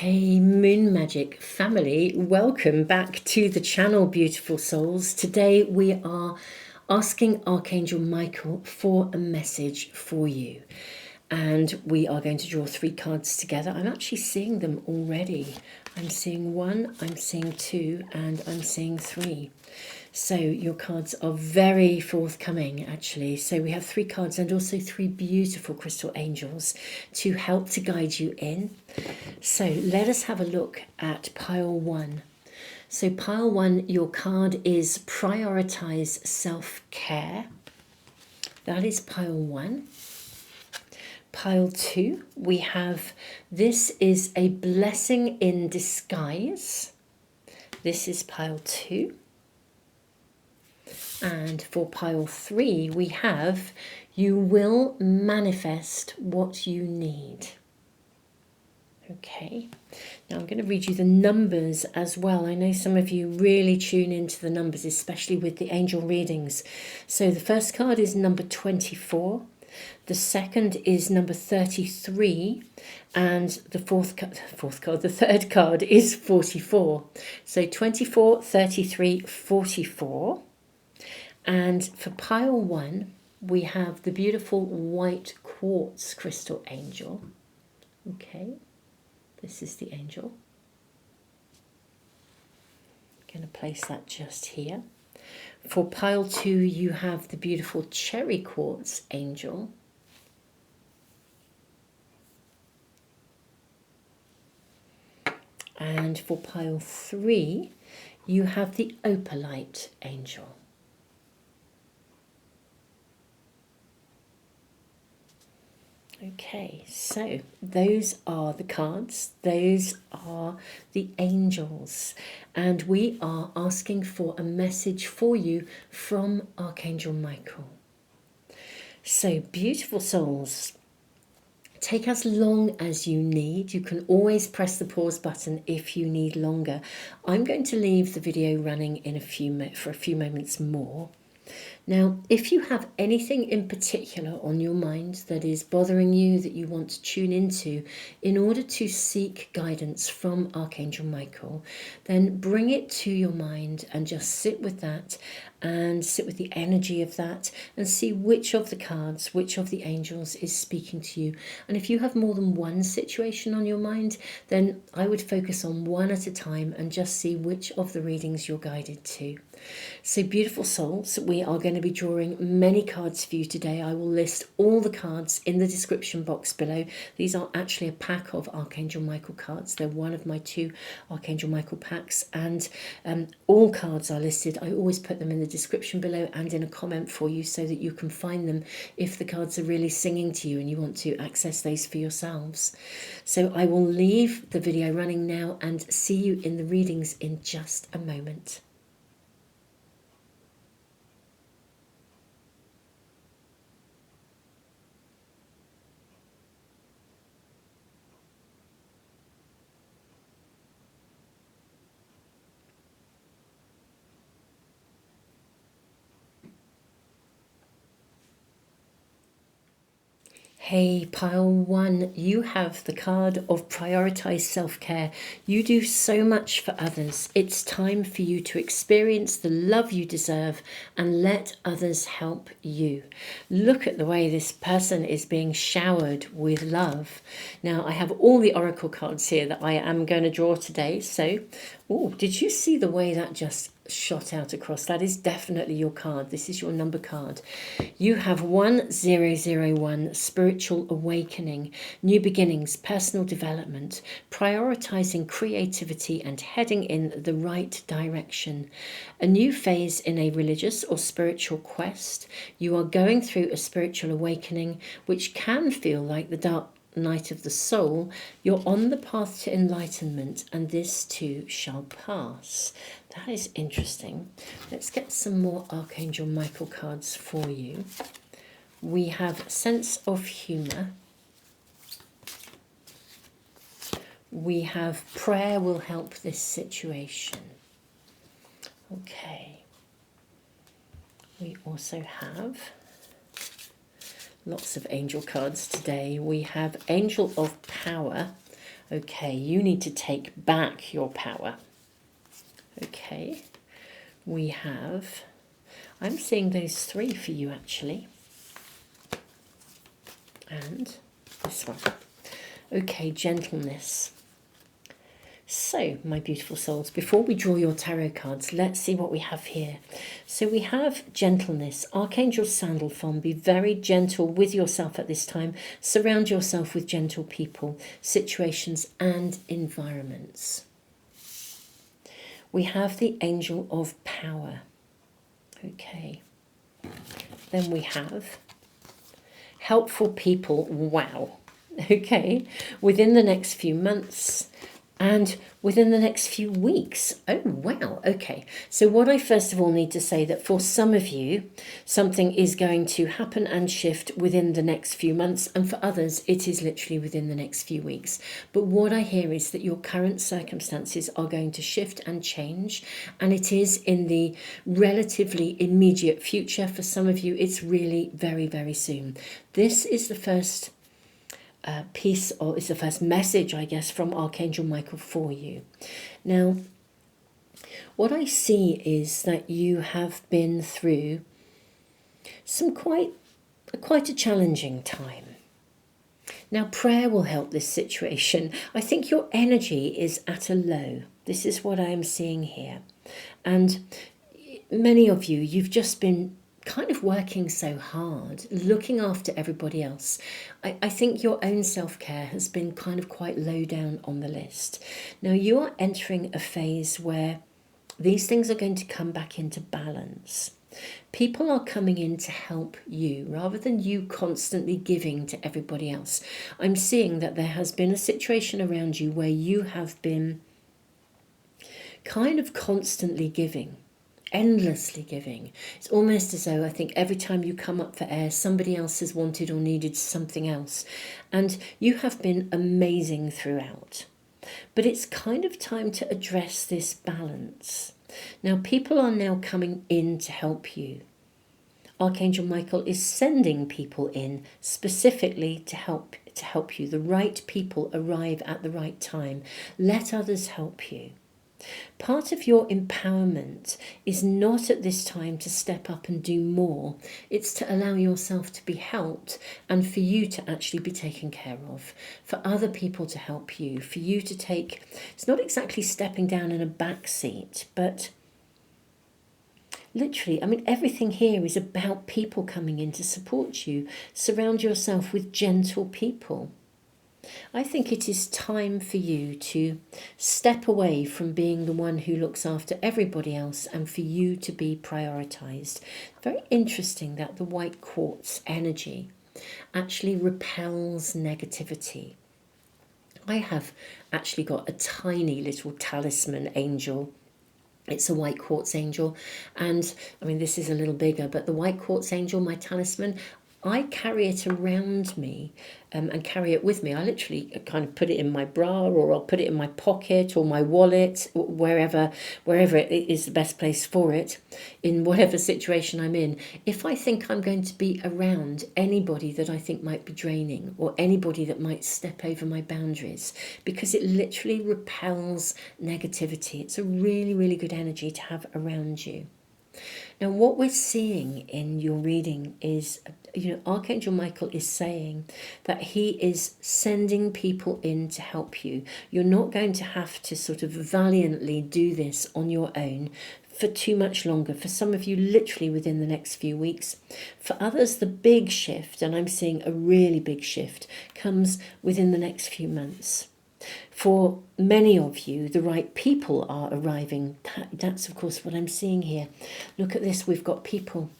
Hey Moon Magic family, welcome back to the channel, beautiful souls. Today we are asking Archangel Michael for a message for you. And we are going to draw 3 cards together. I'm actually seeing them already. I'm seeing 1, I'm seeing 2, and I'm seeing 3. So your cards are very forthcoming, actually. So we have 3 cards and also 3 beautiful crystal angels to help to guide you in. So let us have a look at pile 1. So pile 1, your card is prioritize self-care. That is pile 1. Pile 2, we have this is a blessing in disguise. This is pile 2. And for pile 3, we have you will manifest what you need. Okay, now I'm going to read you the numbers as well. I know some of you really tune into the numbers, especially with the angel readings. So the first card is number 24. The second is number 33, and the the third card is 44. So 24, 33, 44. And for pile 1, we have the beautiful white quartz crystal angel. Okay, this is the angel. I'm going to place that just here. For pile 2, you have the beautiful cherry quartz angel. And for pile 3, you have the opalite angel. Okay, so those are the cards, those are the angels, and we are asking for a message for you from Archangel Michael. So, beautiful souls, take as long as you need. You can always press the pause button if you need longer. I'm going to leave the video running in for a few moments more. Now, if you have anything in particular on your mind that is bothering you, that you want to tune into in order to seek guidance from Archangel Michael, then bring it to your mind and just sit with that and sit with the energy of that and see which of the cards, which of the angels is speaking to you. And if you have more than one situation on your mind, then I would focus on one at a time and just see which of the readings you're guided to. So beautiful souls, we are going to be drawing many cards for you today. I will list all the cards in the description box below. These are actually a pack of Archangel Michael cards. They're one of my 2 Archangel Michael packs, and all cards are listed. I always put them in the description below and in a comment for you so that you can find them if the cards are really singing to you and you want to access those for yourselves. So I will leave the video running now and see you in the readings in just a moment. Hey, pile 1, you have the card of prioritize self-care. You do so much for others. It's time for you to experience the love you deserve and let others help you. Look at the way this person is being showered with love. Now, I have all the oracle cards here that I am going to draw today. So, oh, did you see the way that just shot out across? That is definitely your card. This is your number card. You have 1001, spiritual awakening, new beginnings, personal development, prioritizing creativity and heading in the right direction. A new phase in a religious or spiritual quest. You are going through a spiritual awakening, which can feel like the dark night of the soul. You're on the path to enlightenment, and this too shall pass. That is interesting. Let's get some more Archangel Michael cards for you. We have sense of humor. We have prayer will help this situation. Okay. We also have lots of angel cards today. We have Angel of Power, Okay, you need to take back your power. Okay, we have, I'm seeing those three for you actually. And this one. Okay, gentleness. So, my beautiful souls, before we draw your tarot cards, let's see what we have here. So we have gentleness. Archangel Sandalphon, be very gentle with yourself at this time. Surround yourself with gentle people, situations and environments. We have the Angel of Power. Okay. Then we have helpful people. Wow. Okay. Within the next few months. And within the next few weeks. Oh, wow. Okay. So what I first of all need to say that for some of you, something is going to happen and shift within the next few months. And for others, it is literally within the next few weeks. But what I hear is that your current circumstances are going to shift and change. And it is in the relatively immediate future. For some of you, it's really very, very soon. This is the first piece, or is the first message, I guess, from Archangel Michael for you. Now, what I see is that you have been through some quite a challenging time. Now, prayer will help this situation. I think your energy is at a low. This is what I am seeing here. And many of you, you've just been kind of working so hard, looking after everybody else. I think your own self-care has been kind of quite low down on the list. Now you are entering a phase where these things are going to come back into balance. People are coming in to help you rather than you constantly giving to everybody else. I'm seeing that there has been a situation around you where you have been kind of constantly giving. Endlessly giving. It's almost as though I think every time you come up for air, somebody else has wanted or needed something else. And you have been amazing throughout. But it's kind of time to address this balance. Now, people are now coming in to help you. Archangel Michael is sending people in specifically to help you. The right people arrive at the right time. Let others help you. Part of your empowerment is not at this time to step up and do more. It's to allow yourself to be helped and for you to actually be taken care of, for other people to help you, for you to take, it's not exactly stepping down in a back seat, but literally, I mean, everything here is about people coming in to support you. Surround yourself with gentle people. I think it is time for you to step away from being the one who looks after everybody else and for you to be prioritized. Very interesting that the white quartz energy actually repels negativity. I have actually got a tiny little talisman angel. It's a white quartz angel, and I mean, this is a little bigger, but the white quartz angel, my talisman, I carry it around me and carry it with me. I literally kind of put it in my bra, or I'll put it in my pocket or my wallet, wherever it is the best place for it, in whatever situation I'm in. If I think I'm going to be around anybody that I think might be draining or anybody that might step over my boundaries, because it literally repels negativity. It's a really, really good energy to have around you. Now, what we're seeing in your reading is, Archangel Michael is saying that he is sending people in to help you. You're not going to have to sort of valiantly do this on your own for too much longer. For some of you, literally within the next few weeks. For others, the big shift, and I'm seeing a really big shift, comes within the next few months. For many of you, the right people are arriving. That's, of course, what I'm seeing here. Look at this. We've got people.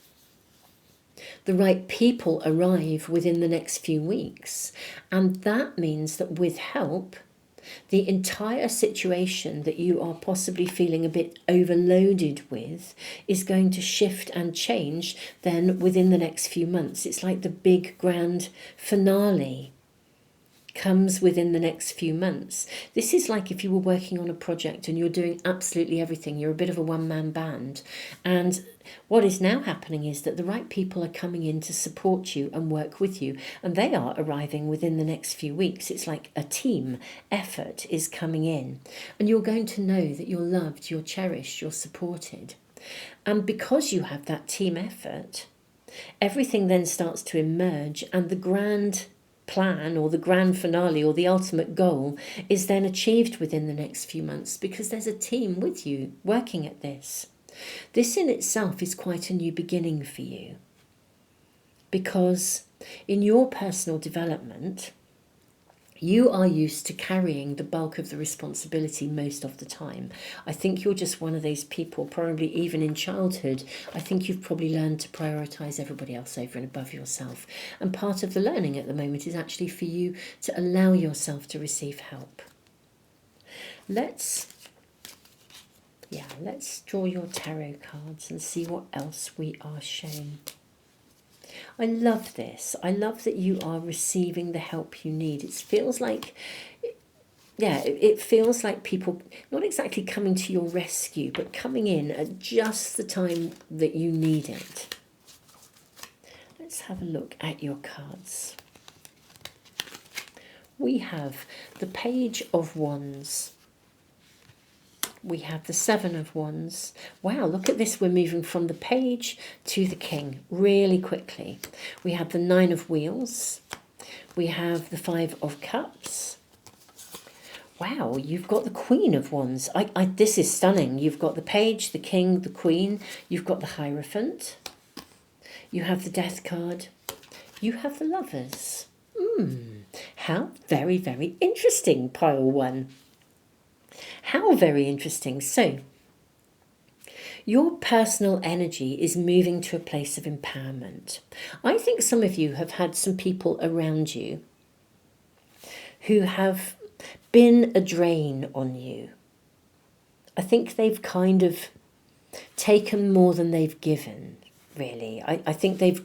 The right people arrive within the next few weeks. And that means that with help, the entire situation that you are possibly feeling a bit overloaded with is going to shift and change then within the next few months. It's like the big grand finale comes within the next few months. This is like if you were working on a project and you're doing absolutely everything. You're a bit of a one-man band. And what is now happening is that the right people are coming in to support you and work with you. And they are arriving within the next few weeks. It's like a team effort is coming in. And you're going to know that you're loved, you're cherished, you're supported. And because you have that team effort, everything then starts to emerge, and the grand plan or the grand finale or the ultimate goal is then achieved within the next few months, because there's a team with you working at this. This in itself is quite a new beginning for you, because in your personal development, you are used to carrying the bulk of the responsibility most of the time. I think you're just one of those people, probably even in childhood, I think you've probably learned to prioritise everybody else over and above yourself. And part of the learning at the moment is actually for you to allow yourself to receive help. Let's draw your tarot cards and see what else we are shown. I love this. I love that you are receiving the help you need. It feels like, it feels like people not exactly coming to your rescue, but coming in at just the time that you need it. Let's have a look at your cards. We have the Page of Wands. We have the Seven of Wands. Wow, look at this. We're moving from the Page to the King really quickly. We have the Nine of Wheels. We have the Five of Cups. Wow, you've got the Queen of Wands. This is stunning. You've got the Page, the King, the Queen. You've got the Hierophant. You have the Death card. You have the Lovers. How very, very interesting, pile one. How very interesting. So, your personal energy is moving to a place of empowerment. I think some of you have had some people around you who have been a drain on you. I think they've kind of taken more than they've given, really. I think they've,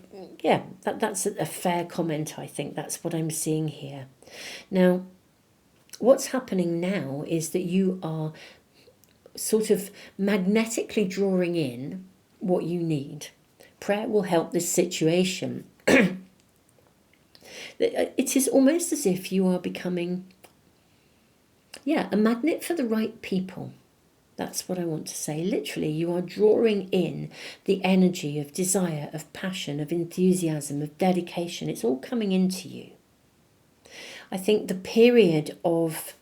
that's a fair comment. I think that's what I'm seeing here. Now, what's happening now is that you are sort of magnetically drawing in what you need. Prayer will help this situation. It is almost as if you are becoming, a magnet for the right people. That's what I want to say. Literally, you are drawing in the energy of desire, of passion, of enthusiasm, of dedication. It's all coming into you. I think the period of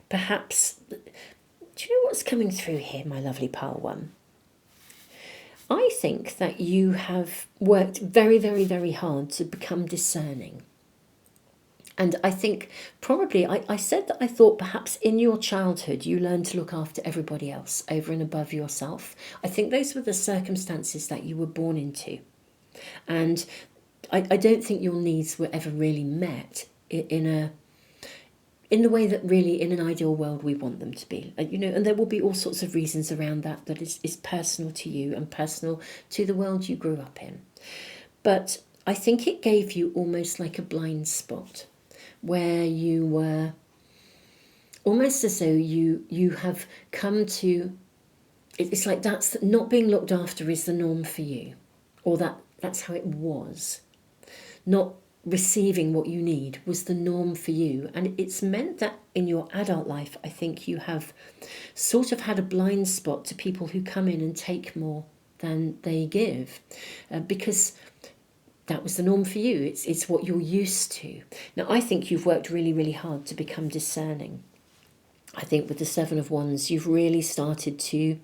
perhaps, do you know what's coming through here, my lovely pile one? I think that you have worked very, very, very hard to become discerning. And I think probably, I said that I thought perhaps in your childhood you learned to look after everybody else over and above yourself. I think those were the circumstances that you were born into. And I don't think your needs were ever really met in the way that really in an ideal world we want them to be. And there will be all sorts of reasons around that is personal to you and personal to the world you grew up in. But I think it gave you almost like a blind spot where you were almost as though you have come to, it's like that's not being looked after is the norm for you, or that's how it was. Not receiving what you need was the norm for you. And it's meant that in your adult life, I think you have sort of had a blind spot to people who come in and take more than they give, because that was the norm for you. It's what you're used to. Now, I think you've worked really, really hard to become discerning. I think with the Seven of Wands, you've really started to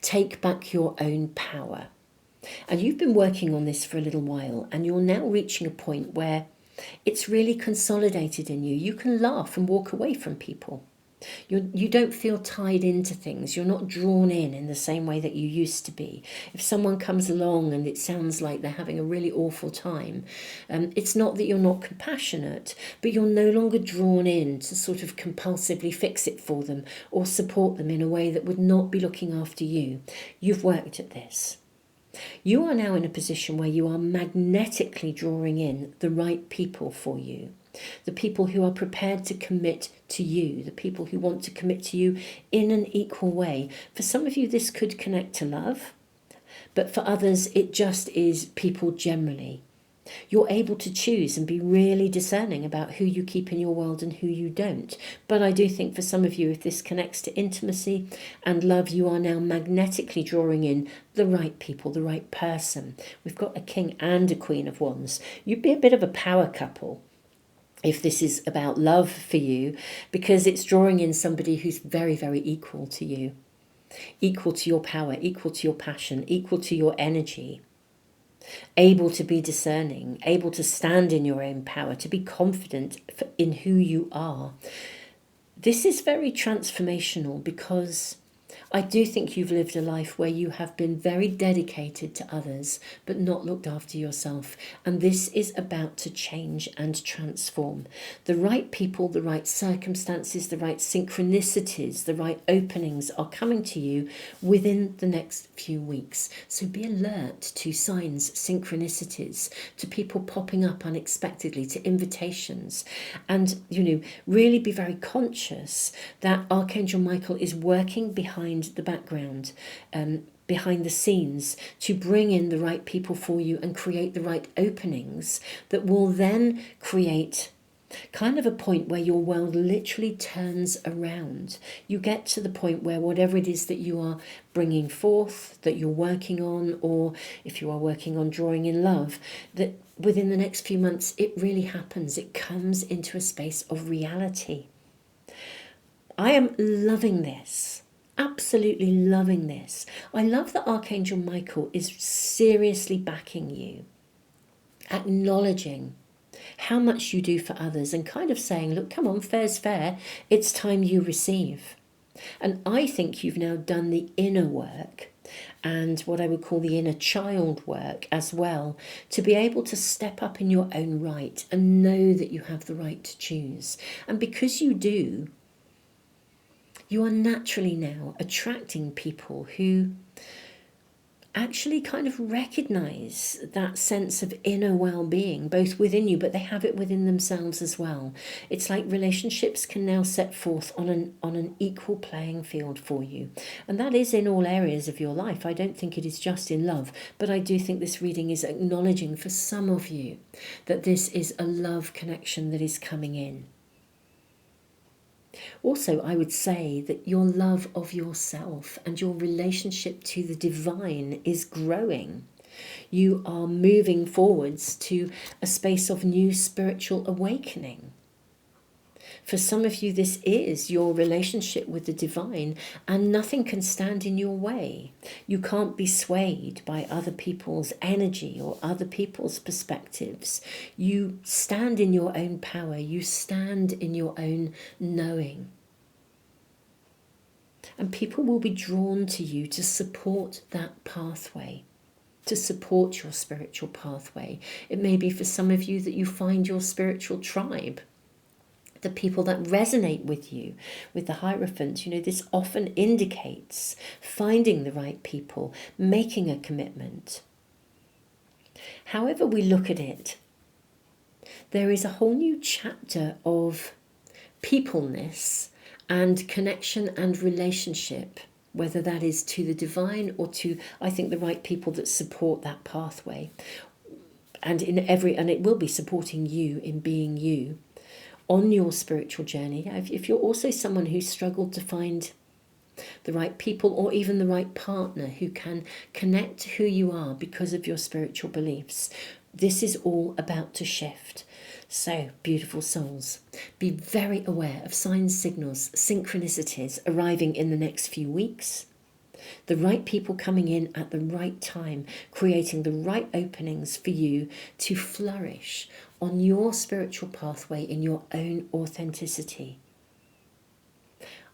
take back your own power. And you've been working on this for a little while, and you're now reaching a point where it's really consolidated in you. You can laugh and walk away from people. You don't feel tied into things. You're not drawn in the same way that you used to be. If someone comes along and it sounds like they're having a really awful time, it's not that you're not compassionate, but you're no longer drawn in to sort of compulsively fix it for them or support them in a way that would not be looking after you. You've worked at this. You are now in a position where you are magnetically drawing in the right people for you. the people who are prepared to commit to you, the people who want to commit to you in an equal way. For some of you, this could connect to love, but for others, it just is people generally. You're able to choose and be really discerning about who you keep in your world and who you don't. But I do think for some of you, if this connects to intimacy and love, you are now magnetically drawing in the right people, the right person. We've got a King and a Queen of Wands. You'd be a bit of a power couple if this is about love for you, because it's drawing in somebody who's very, very equal to you, equal to your power, equal to your passion, equal to your energy. Able to be discerning, able to stand in your own power, to be confident in who you are. This is very transformational, because I do think you've lived a life where you have been very dedicated to others, but not looked after yourself. And this is about to change and transform. The right people, the right circumstances, the right synchronicities, the right openings are coming to you within the next few weeks. So be alert to signs, synchronicities, to people popping up unexpectedly, to invitations. And, really be very conscious that Archangel Michael is working behind the background, behind the scenes, to bring in the right people for you and create the right openings that will then create kind of a point where your world literally turns around. You get to the point where whatever it is that you are bringing forth, that you're working on, or if you are working on drawing in love, that within the next few months it really happens. It comes into a space of reality. I am loving this. Absolutely loving this. I love that Archangel Michael is seriously backing you, acknowledging how much you do for others and kind of saying, look, come on, fair's fair. It's time you receive. And I think you've now done the inner work and what I would call the inner child work as well, to be able to step up in your own right and know that you have the right to choose. And because you do, you are naturally now attracting people who actually kind of recognize that sense of inner well-being, both within you, but they have it within themselves as well. It's like relationships can now set forth on an equal playing field for you. And that is in all areas of your life. I don't think it is just in love, but I do think this reading is acknowledging for some of you that this is a love connection that is coming in. Also, I would say that your love of yourself and your relationship to the divine is growing. You are moving forwards to a space of new spiritual awakening. For some of you, this is your relationship with the divine, and nothing can stand in your way. You can't be swayed by other people's energy or other people's perspectives. You stand in your own power. You stand in your own knowing. And people will be drawn to you to support that pathway, to support your spiritual pathway. It may be for some of you that you find your spiritual tribe, the people that resonate with you, with the Hierophant. This often indicates finding the right people, making a commitment. However we look at it, there is a whole new chapter of peopleness and connection and relationship, whether that is to the divine or to, I think, the right people that support that pathway. And it will be supporting you in being you on your spiritual journey. If you're also someone who's struggled to find the right people or even the right partner who can connect to who you are because of your spiritual beliefs, this is all about to shift. So, beautiful souls, be very aware of signs, signals, synchronicities arriving in the next few weeks. The right people coming in at the right time, creating the right openings for you to flourish on your spiritual pathway in your own authenticity.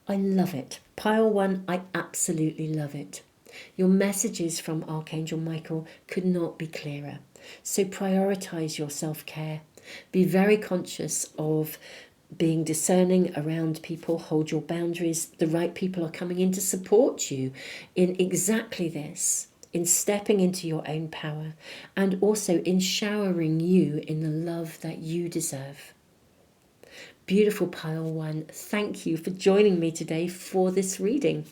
I love it. Pile 1, I absolutely love it. Your messages from Archangel Michael could not be clearer. So prioritize your self-care. Be very conscious of being discerning around people. Hold your boundaries. The right people are coming in to support you in exactly this, in stepping into your own power, and also in showering you in the love that you deserve. Beautiful pile one, thank you for joining me today for this reading.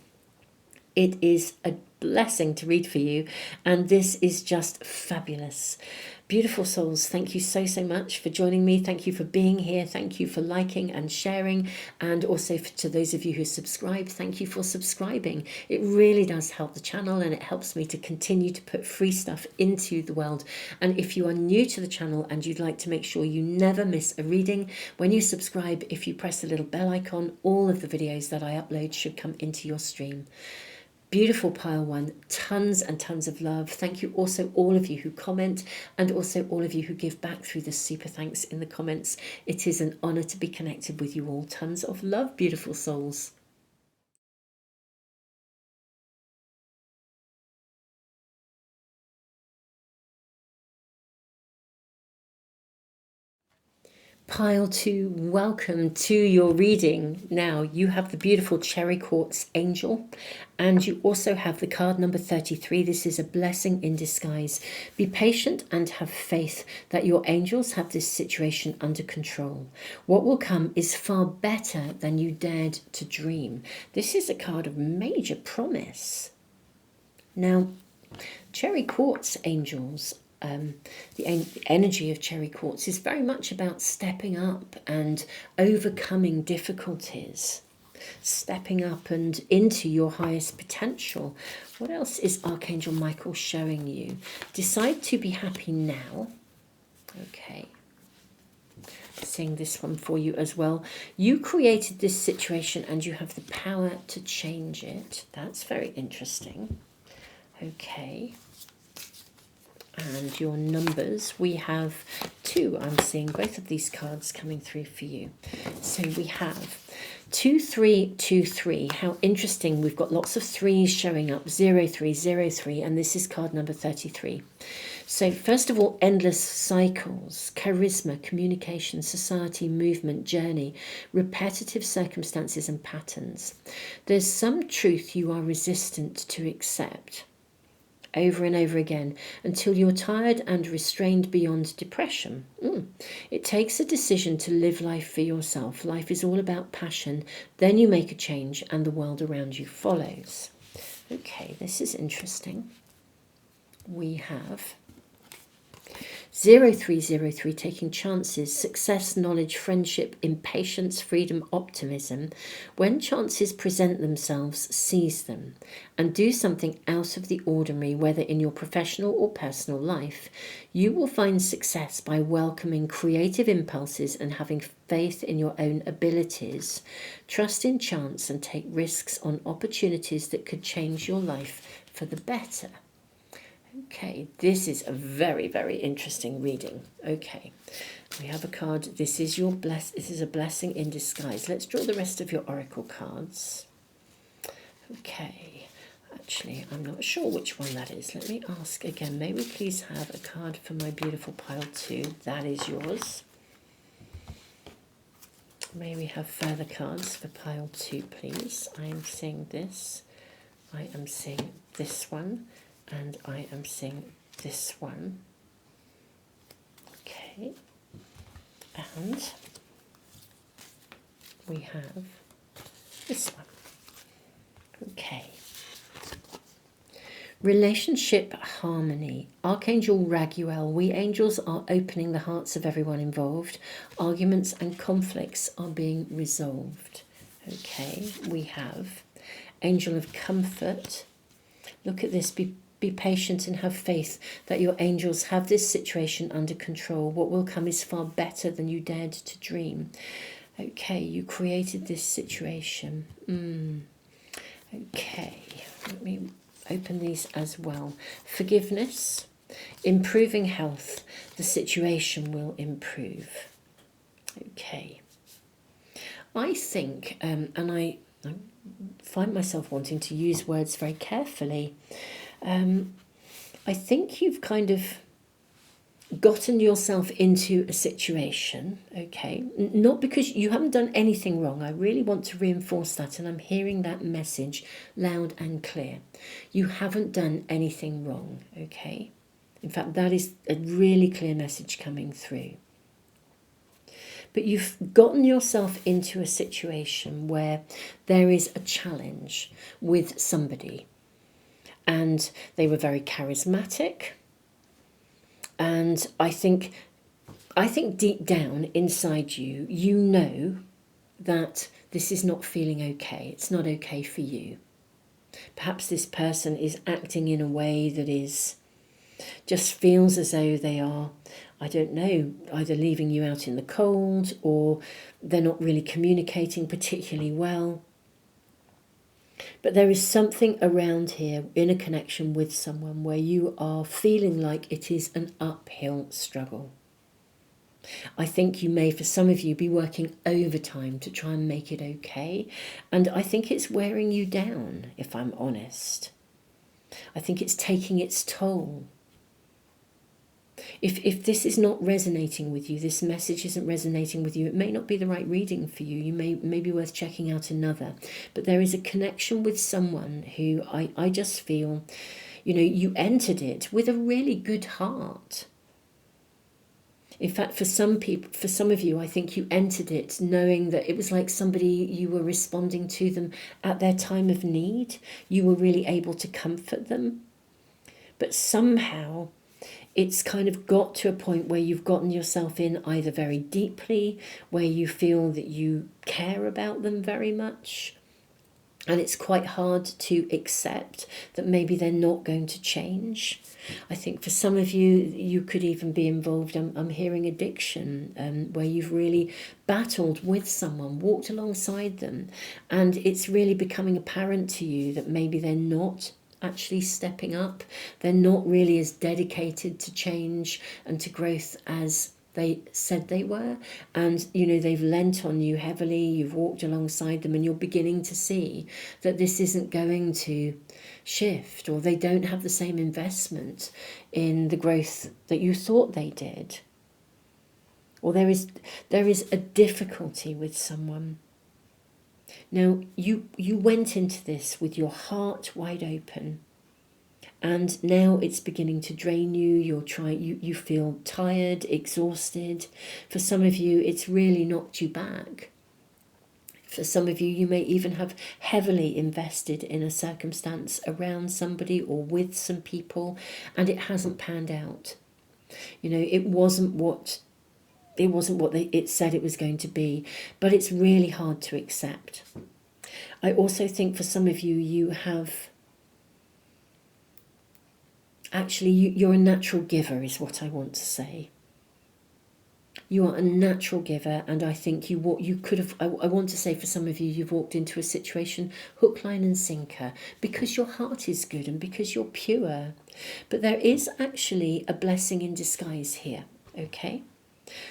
It is a blessing to read for you, and this is just fabulous. Beautiful souls, thank you so much for joining me. Thank you for being here. Thank you for liking and sharing, and also to those of you who subscribe, thank you for subscribing. It really does help the channel, and it helps me to continue to put free stuff into the world. And if you are new to the channel and you'd like to make sure you never miss a reading, when you subscribe, if you press the little bell icon, all of the videos that I upload should come into your stream. Beautiful pile one, tons and tons of love. Thank you also all of you who comment, and also all of you who give back through the super thanks in the comments. It is an honor to be connected with you all. Tons of love, beautiful souls. Pile two, welcome to your reading. Now you have the beautiful cherry quartz angel, and you also have the card number 33. This is a blessing in disguise. Be patient and have faith that your angels have this situation under control. What will come is far better than you dared to dream. This is a card of major promise. Now, cherry quartz angels, the energy of cherry quartz is very much about stepping up and overcoming difficulties, stepping up and into your highest potential. What else is Archangel Michael showing you? Decide to be happy now. Okay. Seeing this one for you as well. You created this situation and you have the power to change it. That's very interesting. Okay. And your numbers, we have 2. I'm seeing both of these cards coming through for you. So we have 2323. How interesting. We've got lots of 3s showing up. 0303, and this is card number 33. So first of all, endless cycles, charisma, communication, society, movement, journey, repetitive circumstances and patterns. There's some truth you are resistant to accept over and over again until you're tired and restrained beyond depression. It takes a decision to live life for yourself. Life is all about passion. Then you make a change and the world around you follows. Okay, this is interesting. We have 0303, taking chances, success, knowledge, friendship, impatience, freedom, optimism. When chances present themselves, seize them and do something out of the ordinary, whether in your professional or personal life. You will find success by welcoming creative impulses and having faith in your own abilities. Trust in chance and take risks on opportunities that could change your life for the better. Okay, this is a very, very interesting reading. Okay, we have a card. This is this is a blessing in disguise. Let's draw the rest of your oracle cards. Okay, actually, I'm not sure which one that is. Let me ask again. May we please have a card for my beautiful pile 2? That is yours. May we have further cards for pile 2, please? I am seeing this. I am seeing this one. And I am seeing this one. Okay. And we have this one. Okay. Relationship harmony. Archangel Raguel. We angels are opening the hearts of everyone involved. Arguments and conflicts are being resolved. Okay. We have Angel of Comfort. Look at this. Be patient and have faith that your angels have this situation under control. What will come is far better than you dared to dream. Okay, you created this situation. Okay, let me open these as well. Forgiveness, improving health. The situation will improve. Okay. I think, and I find myself wanting to use words very carefully. I think you've kind of gotten yourself into a situation, okay? Not because you haven't done anything wrong. I really want to reinforce that, and I'm hearing that message loud and clear. You haven't done anything wrong, okay? In fact, that is a really clear message coming through. But you've gotten yourself into a situation where there is a challenge with somebody, and they were very charismatic. And I think deep down inside you, you know that this is not feeling okay. It's not okay for you. Perhaps this person is acting in a way that is just feels as though they are, I don't know, either leaving you out in the cold, or they're not really communicating particularly well. But there is something around here in a connection with someone where you are feeling like it is an uphill struggle. I think you may, for some of you, be working overtime to try and make it okay. And I think it's wearing you down, if I'm honest. I think it's taking its toll. If this is not resonating with you, this message isn't resonating with you, it may not be the right reading for you. You may be worth checking out another. But there is a connection with someone who I just feel, you entered it with a really good heart. In fact, for some people, for some of you, I think you entered it knowing that it was like somebody, you were responding to them at their time of need. You were really able to comfort them. But somehow it's kind of got to a point where you've gotten yourself in either very deeply, where you feel that you care about them very much, and it's quite hard to accept that maybe they're not going to change. I think for some of you, you could even be involved, I'm hearing addiction, where you've really battled with someone, walked alongside them, and it's really becoming apparent to you that maybe they're not actually stepping up. They're not really as dedicated to change and to growth as they said they were. And they've lent on you heavily, you've walked alongside them, and you're beginning to see that this isn't going to shift, or they don't have the same investment in the growth that you thought they did. Or there is a difficulty with someone. Now, you went into this with your heart wide open, and now it's beginning to drain you. You feel tired, exhausted. For some of you, it's really knocked you back. For some of you, you may even have heavily invested in a circumstance around somebody or with some people, and it hasn't panned out. It wasn't what it said it was going to be, but it's really hard to accept. I also think for some of you, you have actually, you're a natural giver is what I want to say. You are a natural giver, and I think you could have, I want to say for some of you, you've walked into a situation hook, line and sinker because your heart is good and because you're pure. But there is actually a blessing in disguise here, okay?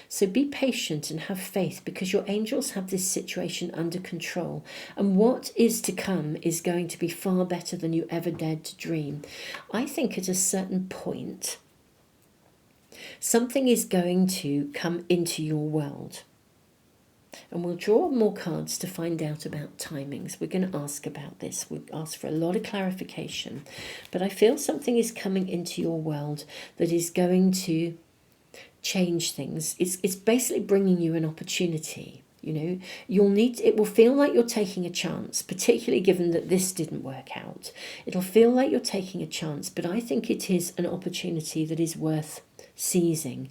So be patient and have faith, because your angels have this situation under control. And what is to come is going to be far better than you ever dared to dream. I think at a certain point, something is going to come into your world. And we'll draw more cards to find out about timings. We're going to ask about this. We'll ask for a lot of clarification. But I feel something is coming into your world that is going to change things. It's basically bringing you an opportunity. It will feel like you're taking a chance, particularly given that this didn't work out. It'll feel like you're taking a chance, but I think it is an opportunity that is worth seizing.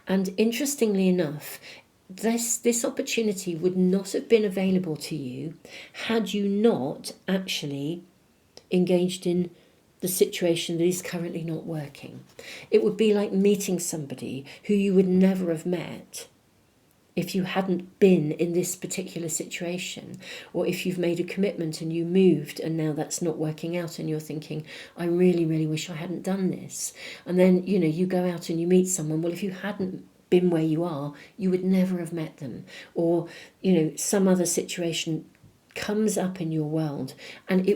And interestingly enough, this opportunity would not have been available to you had you not actually engaged in the situation that is currently not working. It would be like meeting somebody who you would never have met if you hadn't been in this particular situation, or if you've made a commitment and you moved and now that's not working out and you're thinking, I really, really wish I hadn't done this. And then, you go out and you meet someone. Well, if you hadn't been where you are, you would never have met them. Or, some other situation comes up in your world, and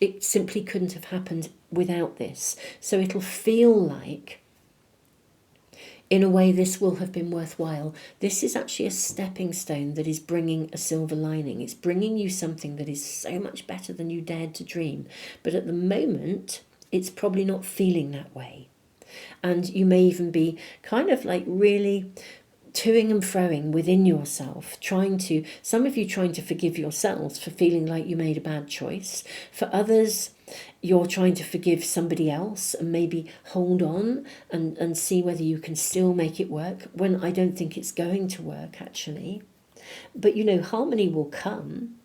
it simply couldn't have happened without this. So it'll feel like, in a way, this will have been worthwhile. This is actually a stepping stone that is bringing a silver lining. It's bringing you something that is so much better than you dared to dream. But at the moment, it's probably not feeling that way. And you may even be kind of like really toing and froing within yourself, some of you trying to forgive yourselves for feeling like you made a bad choice. For others, you're trying to forgive somebody else and maybe hold on and see whether you can still make it work, when I don't think it's going to work, actually. But, harmony will come.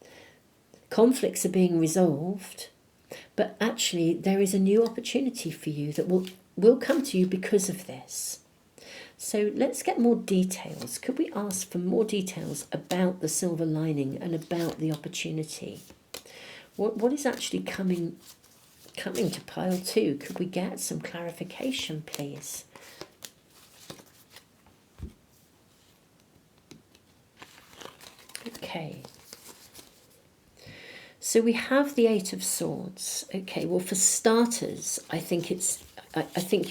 Conflicts are being resolved. But actually, there is a new opportunity for you that will come to you because of this. So let's get more details. Could we ask for more details about the silver lining and about the opportunity? What is actually coming to pile 2? Could we get some clarification, please? Okay. So we have the 8 of Swords. Okay, well, for starters, I think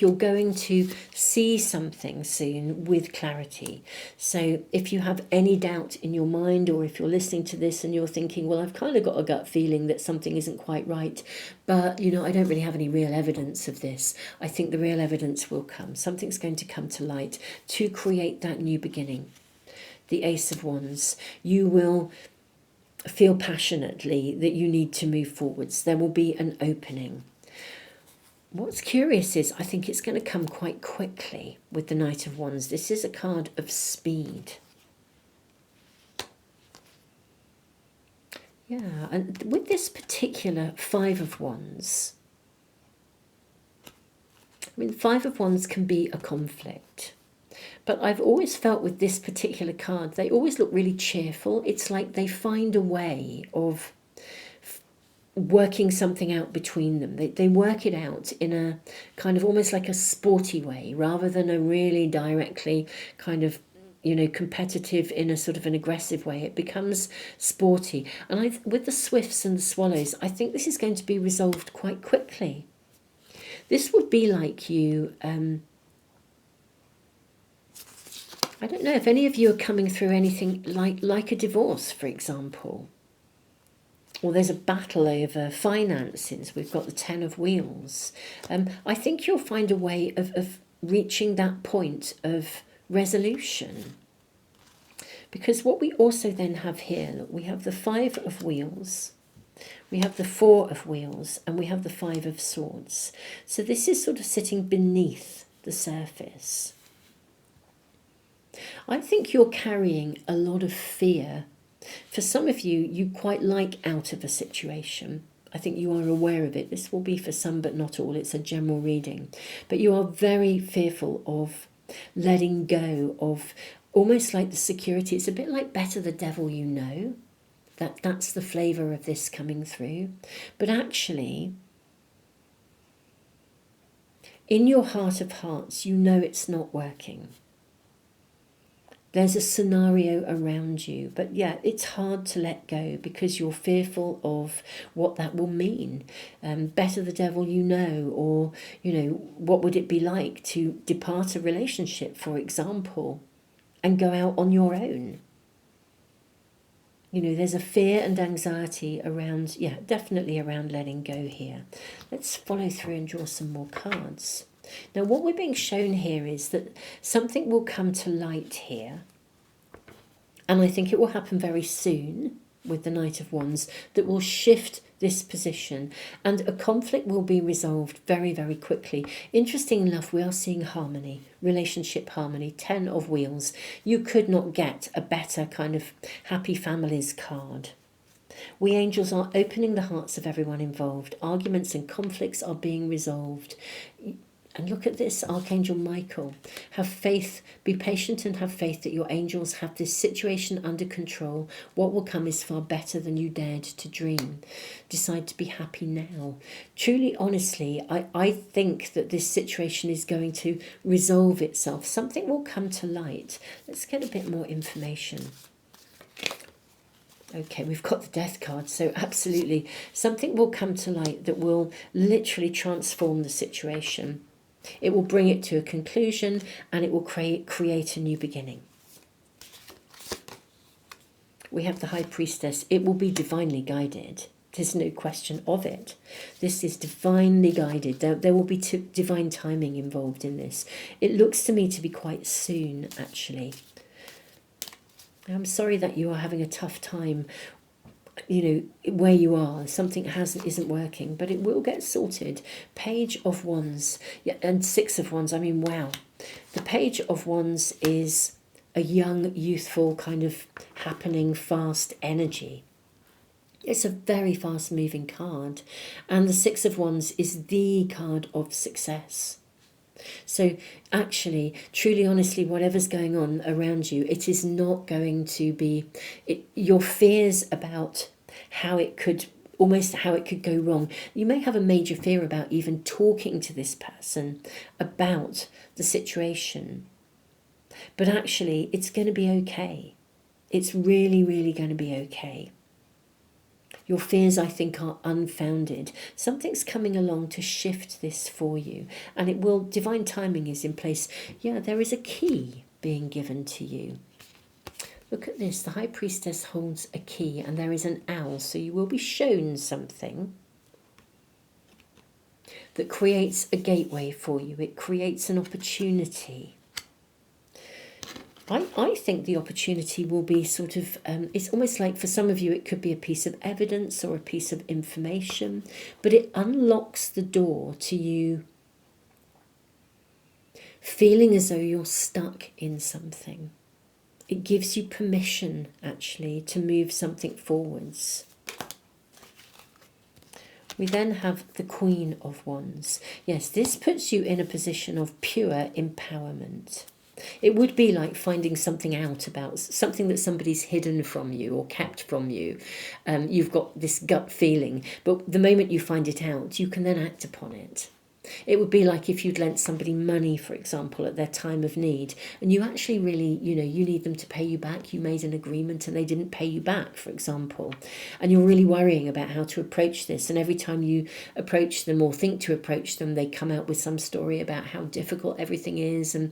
you're going to see something soon with clarity. So if you have any doubt in your mind, or if you're listening to this and you're thinking, well, I've kind of got a gut feeling that something isn't quite right, but, I don't really have any real evidence of this, I think the real evidence will come. Something's going to come to light to create that new beginning. The Ace of Wands. You will feel passionately that you need to move forwards. There will be an opening. What's curious is I think it's going to come quite quickly with the Knight of Wands. This is a card of speed. Yeah, and with this particular 5 of Wands, the 5 of Wands can be a conflict. But I've always felt with this particular card, they always look really cheerful. It's like they find a way of working something out between them. They work it out in a kind of almost like a sporty way, rather than a really directly kind of, competitive in a sort of an aggressive way. It becomes sporty. And with the Swifts and the Swallows, I think this is going to be resolved quite quickly. This would be like you... I don't know if any of you are coming through anything like a divorce, for example. Or there's a battle over finances. We've got the 10 of Wheels. I think you'll find a way of reaching that point of resolution. Because what we also then have here, look, we have the 5 of Wheels, we have the 4 of Wheels, and we have the 5 of Swords. So this is sort of sitting beneath the surface. I think you're carrying a lot of fear. For some of you, you quite like out of a situation. I think you are aware of it. This will be for some, but not all. It's a general reading. But you are very fearful of letting go of almost like the security. It's a bit like better the devil you know. That's the flavour of this coming through. But actually, in your heart of hearts, you know it's not working. There's a scenario around you, but yeah, it's hard to let go because you're fearful of what that will mean. Better the devil you know, or, what would it be like to depart a relationship, for example, and go out on your own? There's a fear and anxiety around, definitely around letting go here. Let's follow through and draw some more cards. Now, what we're being shown here is that something will come to light here, and I think it will happen very soon with the Knight of Wands, that will shift this position, and a conflict will be resolved very, very quickly. Interesting enough, we are seeing harmony, relationship harmony, 10 of Wheels. You could not get a better kind of happy families card. We angels are opening the hearts of everyone involved. Arguments and conflicts are being resolved. And look at this, Archangel Michael. Have faith, be patient and have faith that your angels have this situation under control. What will come is far better than you dared to dream. Decide to be happy now. Truly, honestly, I think that this situation is going to resolve itself. Something will come to light. Let's get a bit more information. Okay, we've got the Death card, so absolutely. Something will come to light that will literally transform the situation. It will bring it to a conclusion, and it will create a new beginning. We have the High Priestess. It will be divinely guided. There's no question of it. This is divinely guided. There will be divine timing involved in this. It looks to me to be quite soon, actually. I'm sorry that you are having a tough time, you know, where you are. Something isn't working, but it will get sorted. Page of Wands, yeah, and Six of Wands. I mean, wow. The Page of Wands is a young, youthful, kind of happening, fast energy. It's a very fast moving card. And the Six of Wands is the card of success. So actually, truly, honestly, whatever's going on around you, it is not going to be your fears about how it could go wrong. You may have a major fear about even talking to this person about the situation, but actually it's going to be okay. It's really, really going to be okay. Your fears, I think, are unfounded. Something's coming along to shift this for you. And it will, divine timing is in place. Yeah, there is a key being given to you. Look at this. The High Priestess holds a key and there is an owl. So you will be shown something that creates a gateway for you. It creates an opportunity. I think the opportunity will be sort of, it's almost like for some of you it could be a piece of evidence or a piece of information, but it unlocks the door to you feeling as though you're stuck in something. It gives you permission, actually, to move something forwards. We then have the Queen of Wands. Yes, this puts you in a position of pure empowerment. It would be like finding something out about something that somebody's hidden from you or kept from you. You've got this gut feeling, but the moment you find it out, you can then act upon it. It would be like if you'd lent somebody money, for example, at their time of need, and you actually really, you need them to pay you back. You made an agreement and they didn't pay you back, for example, and you're really worrying about how to approach this. And every time you approach them or think to approach them, they come out with some story about how difficult everything is, and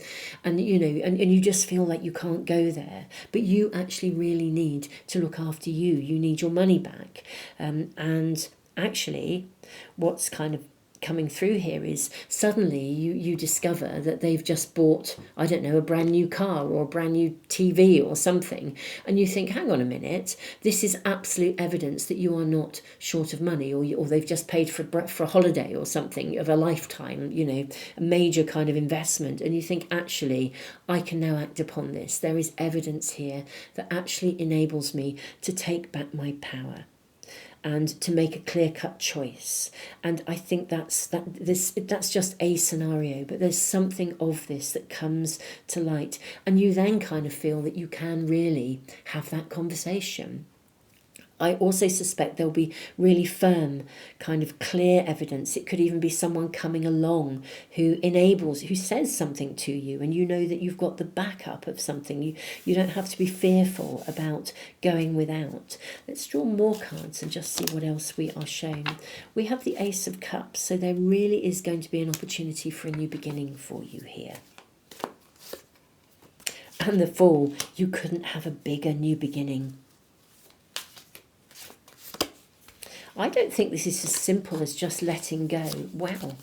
you just feel like you can't go there. But you actually really need to look after you. You need your money back, and actually, what's kind of coming through here is suddenly you discover that they've just bought, I don't know, a brand new car or a brand new TV or something, and you think, hang on a minute, this is absolute evidence that you are not short of money, or they've just paid for a holiday or something of a lifetime, a major kind of investment, and you think, actually, I can now act upon this. There is evidence here that actually enables me to take back my power and to make a clear-cut choice. And I think that's just a scenario, but there's something of this that comes to light, and you then kind of feel that you can really have that conversation. I also suspect there'll be really firm, kind of clear evidence. It could even be someone coming along who says something to you, and you know that you've got the backup of something. You don't have to be fearful about going without. Let's draw more cards and just see what else we are shown. We have the Ace of Cups, so there really is going to be an opportunity for a new beginning for you here. And the Fool, you couldn't have a bigger new beginning. I don't think this is as simple as just letting go. Wow.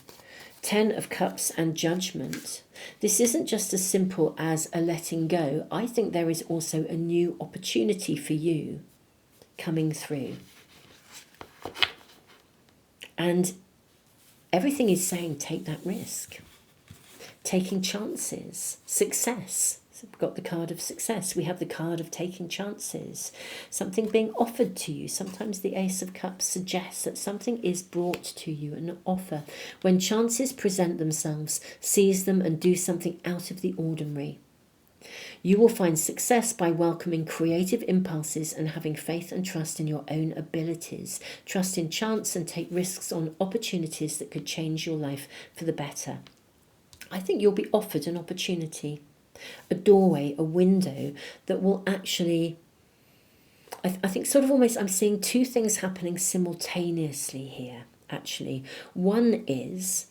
10 of Cups and Judgment. This isn't just as simple as a letting go. I think there is also a new opportunity for you coming through. And everything is saying take that risk. Taking chances. Success. So we've got the card of success. We have the card of taking chances. Something being offered to you. Sometimes the Ace of Cups suggests that something is brought to you, an offer. When chances present themselves, seize them and do something out of the ordinary. You will find success by welcoming creative impulses and having faith and trust in your own abilities. Trust in chance and take risks on opportunities that could change your life for the better. I think you'll be offered an opportunity, a doorway, a window that will actually, I think sort of almost, I'm seeing two things happening simultaneously here, actually. One is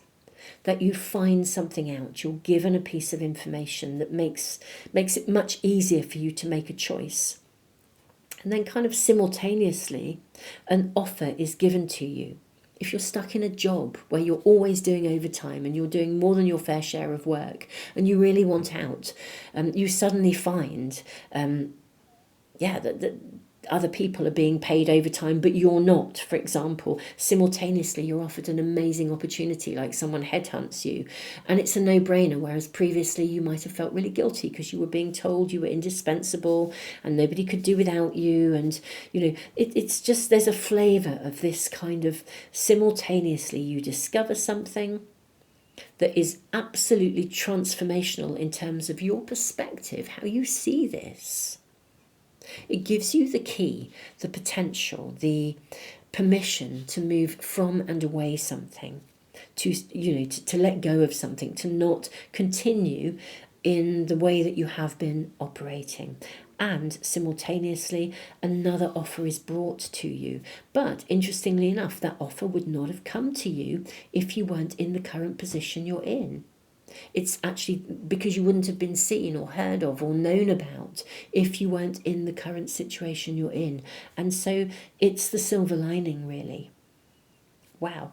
that you find something out, you're given a piece of information that makes it much easier for you to make a choice. And then kind of simultaneously, an offer is given to you. If you're stuck in a job where you're always doing overtime and you're doing more than your fair share of work and you really want out, you suddenly find yeah, that other people are being paid overtime, but you're not, for example. Simultaneously, you're offered an amazing opportunity, like someone headhunts you, and it's a no-brainer, whereas previously you might have felt really guilty because you were being told you were indispensable and nobody could do without you. And, it's just, there's a flavour of this kind of simultaneously you discover something that is absolutely transformational in terms of your perspective, how you see this. It gives you the key, the potential, the permission to move from and away something, to let go of something, to not continue in the way that you have been operating. And simultaneously, another offer is brought to you. But interestingly enough, that offer would not have come to you if you weren't in the current position you're in. It's actually because you wouldn't have been seen or heard of or known about if you weren't in the current situation you're in. And so it's the silver lining, really. Wow.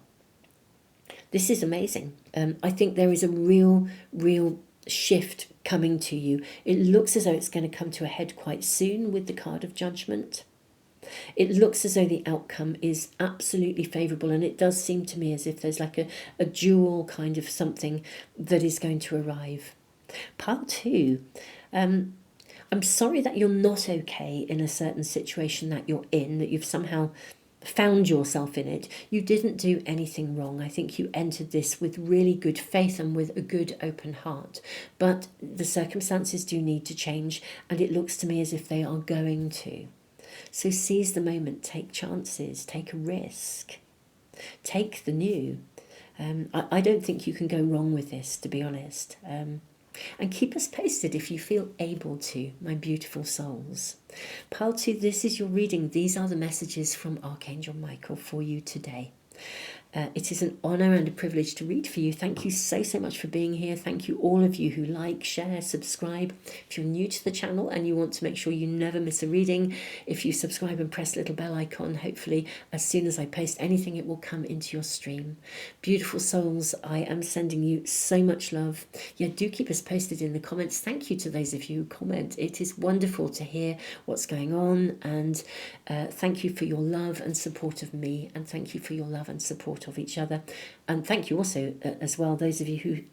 This is amazing. I think there is a real shift coming to you. It looks as though it's going to come to a head quite soon with the card of Judgment. It looks as though the outcome is absolutely favourable, and it does seem to me as if there's like a dual kind of something that is going to arrive. Part 2. I'm sorry that you're not okay in a certain situation that you're in, that you've somehow found yourself in it. You didn't do anything wrong. I think you entered this with really good faith and with a good open heart. But the circumstances do need to change, and it looks to me as if they are going to. So seize the moment, take chances, take a risk, take the new. I don't think you can go wrong with this, to be honest. And keep us posted if you feel able to, my beautiful souls. Pile 2, this is your reading. These are the messages from Archangel Michael for you today. It is an honour and a privilege to read for you. Thank you so much for being here. Thank you all of you who like, share, subscribe. If you're new to the channel and you want to make sure you never miss a reading, if you subscribe and press the little bell icon, hopefully as soon as I post anything it will come into your stream. Beautiful souls, I am sending you so much love. Yeah, do keep us posted in the comments. Thank you to those of you who comment. It is wonderful to hear what's going on, and thank you for your love and support of me, and thank you for your love and support of each other. And thank you also as well those of you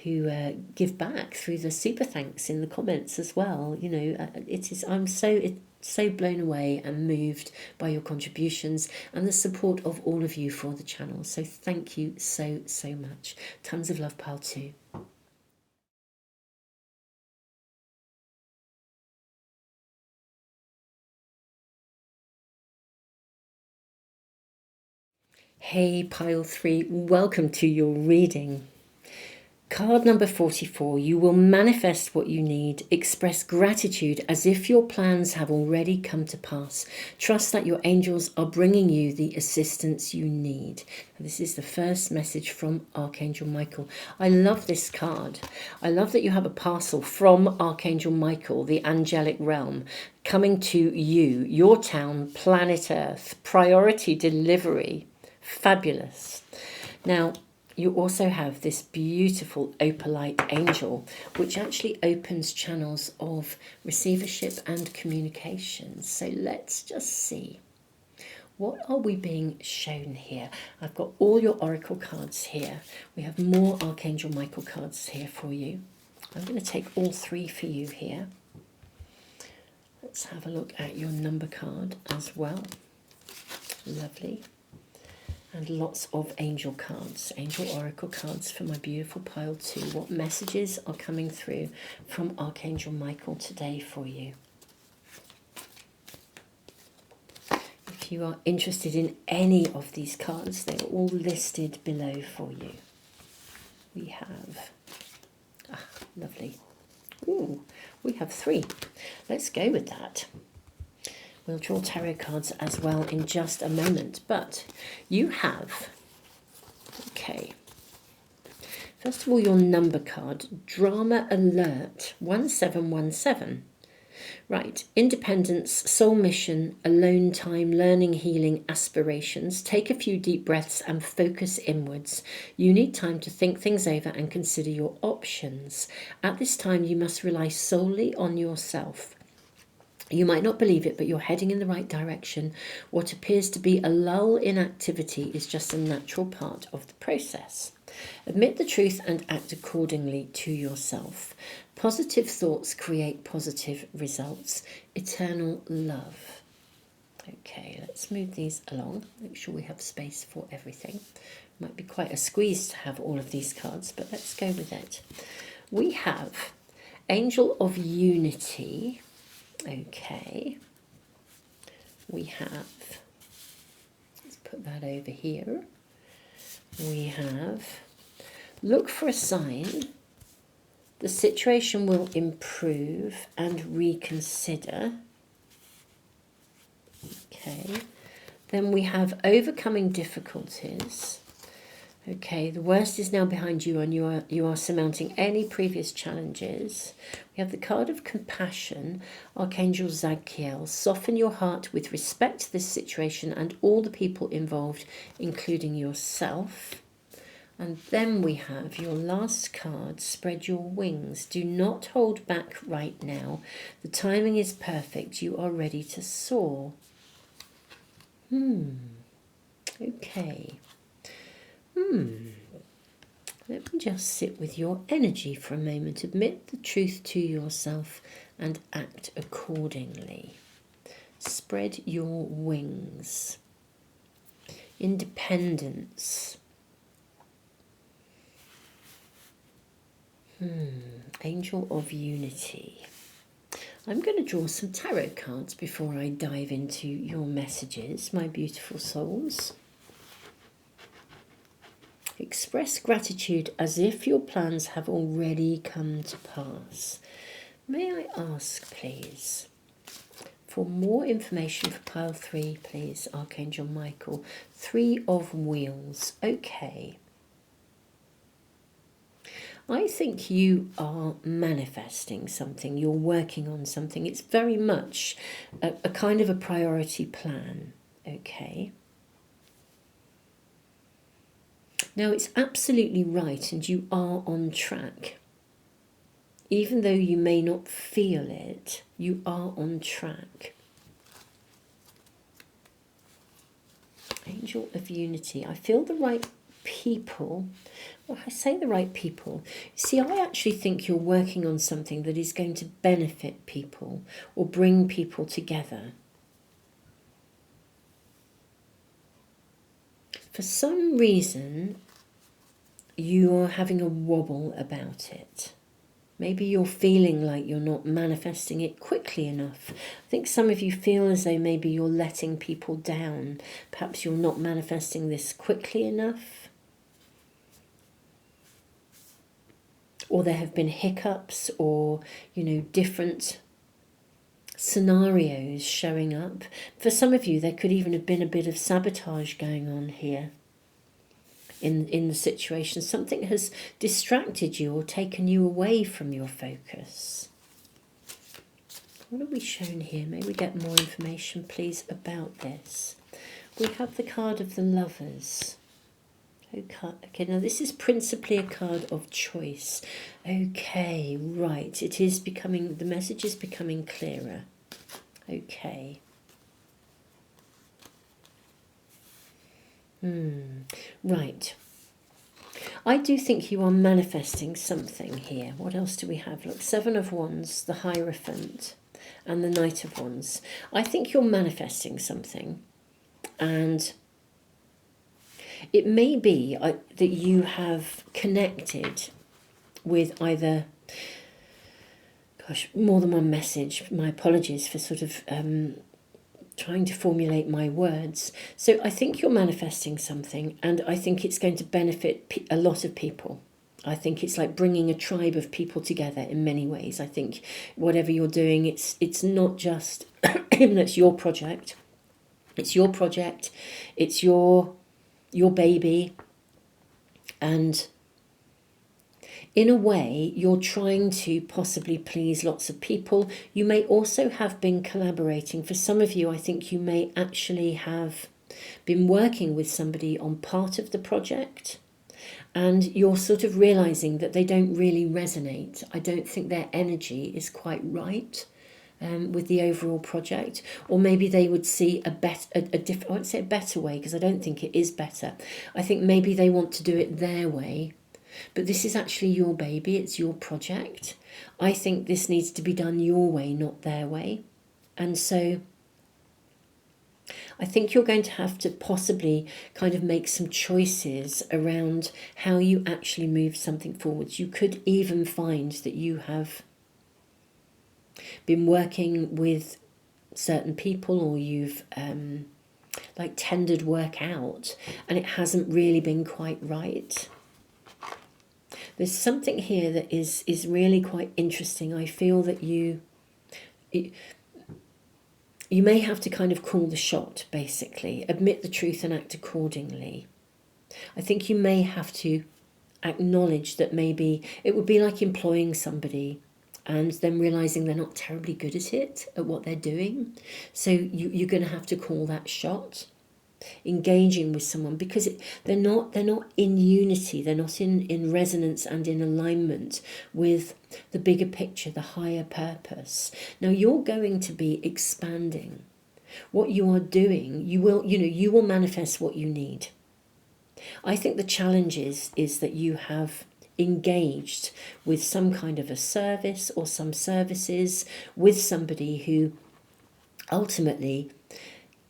who give back through the super thanks in the comments as well. I'm so blown away and moved by your contributions and the support of all of you for the channel. So thank you so much. Tons of love, Pile 2. Hey, Pile 3, welcome to your reading. Card number 44, you will manifest what you need. Express gratitude as if your plans have already come to pass. Trust that your angels are bringing you the assistance you need. This is the first message from Archangel Michael. I love this card. I love that you have a parcel from Archangel Michael, the angelic realm, coming to you, your town, planet Earth, priority delivery. Fabulous. Now, you also have this beautiful opalite angel, which actually opens channels of receivership and communication. So let's just see. What are we being shown here? I've got all your oracle cards here. We have more Archangel Michael cards here for you. I'm going to take all 3 for you here. Let's have a look at your number card as well. Lovely. And lots of angel cards, angel oracle cards for my beautiful Pile 2. What messages are coming through from Archangel Michael today for you? If you are interested in any of these cards, they're all listed below for you. We have, lovely. Ooh, we have 3. Let's go with that. We'll draw tarot cards as well in just a moment, but you have, okay, first of all, your number card, Drama Alert 1717. Right, independence, soul mission, alone time, learning, healing, aspirations. Take a few deep breaths and focus inwards. You need time to think things over and consider your options. At this time, you must rely solely on yourself. You might not believe it, but you're heading in the right direction. What appears to be a lull in activity is just a natural part of the process. Admit the truth and act accordingly to yourself. Positive thoughts create positive results. Eternal love. Okay, let's move these along. Make sure we have space for everything. Might be quite a squeeze to have all of these cards, but let's go with it. We have Angel of Unity. Okay, we have, let's put that over here. We have, look for a sign. The situation will improve and reconsider. Okay, then we have overcoming difficulties. Okay, the worst is now behind you and you are surmounting any previous challenges. We have the card of compassion, Archangel Michael. Soften your heart with respect to this situation and all the people involved, including yourself. And then we have your last card, spread your wings. Do not hold back right now. The timing is perfect. You are ready to soar. Okay. Let me just sit with your energy for a moment. Admit the truth to yourself and act accordingly. Spread your wings. Independence. Angel of Unity. I'm going to draw some tarot cards before I dive into your messages, my beautiful souls. Express gratitude as if your plans have already come to pass. May I ask, please, for more information for pile 3, please, Archangel Michael. 3 of Wheels. Okay. I think you are manifesting something. You're working on something. It's very much a kind of a priority plan. Okay. Now, it's absolutely right, and you are on track. Even though you may not feel it, you are on track. Angel of Unity. I feel the right people. Well, I say the right people. See, I actually think you're working on something that is going to benefit people or bring people together. For some reason, you're having a wobble about it. Maybe you're feeling like you're not manifesting it quickly enough. I think some of you feel as though maybe you're letting people down. Perhaps you're not manifesting this quickly enough. Or there have been hiccups or, different scenarios showing up. For some of you, there could even have been a bit of sabotage going on here in the situation. Something has distracted you or taken you away from your focus. What are we shown here? May we get more information, please, about this? We have the card of the Lovers. Okay, now this is principally a card of choice. Okay, right. It is becoming, the message is becoming clearer. Okay. Right. I do think you are manifesting something here. What else do we have? Look, 7 of Wands, the Hierophant, and the Knight of Wands. I think you're manifesting something, and it may be that you have connected with either, more than one message. My apologies for sort of trying to formulate my words. So I think you're manifesting something, and I think it's going to benefit a lot of people. I think it's like bringing a tribe of people together in many ways. I think whatever you're doing, it's not just that's your project. It's your project. It's your baby, and in a way you're trying to possibly please lots of people. You may also have been collaborating. For some of you, I think you may actually have been working with somebody on part of the project, and you're sort of realizing that they don't really resonate. I don't think their energy is quite right. with the overall project, or maybe they would see a different, I won't say a better way because I don't think it is better. I think maybe they want to do it their way, but this is actually your baby, it's your project. I think this needs to be done your way, not their way. And so I think you're going to have to possibly kind of make some choices around how you actually move something forwards. You could even find that you have been working with certain people, or you've like tendered work out and it hasn't really been quite right. There's something here that is really quite interesting. I feel that you may have to kind of call the shot, basically. Admit the truth and act accordingly. I think you may have to acknowledge that maybe it would be like employing somebody and then realising they're not terribly good at it, at what they're doing. So you're going to have to call that shot. Engaging with someone, because they're not in unity, they're not in resonance and in alignment with the bigger picture, the higher purpose. Now you're going to be expanding what you are doing. You will manifest what you need. I think the challenge is that you have engaged with some kind of a service or some services with somebody who ultimately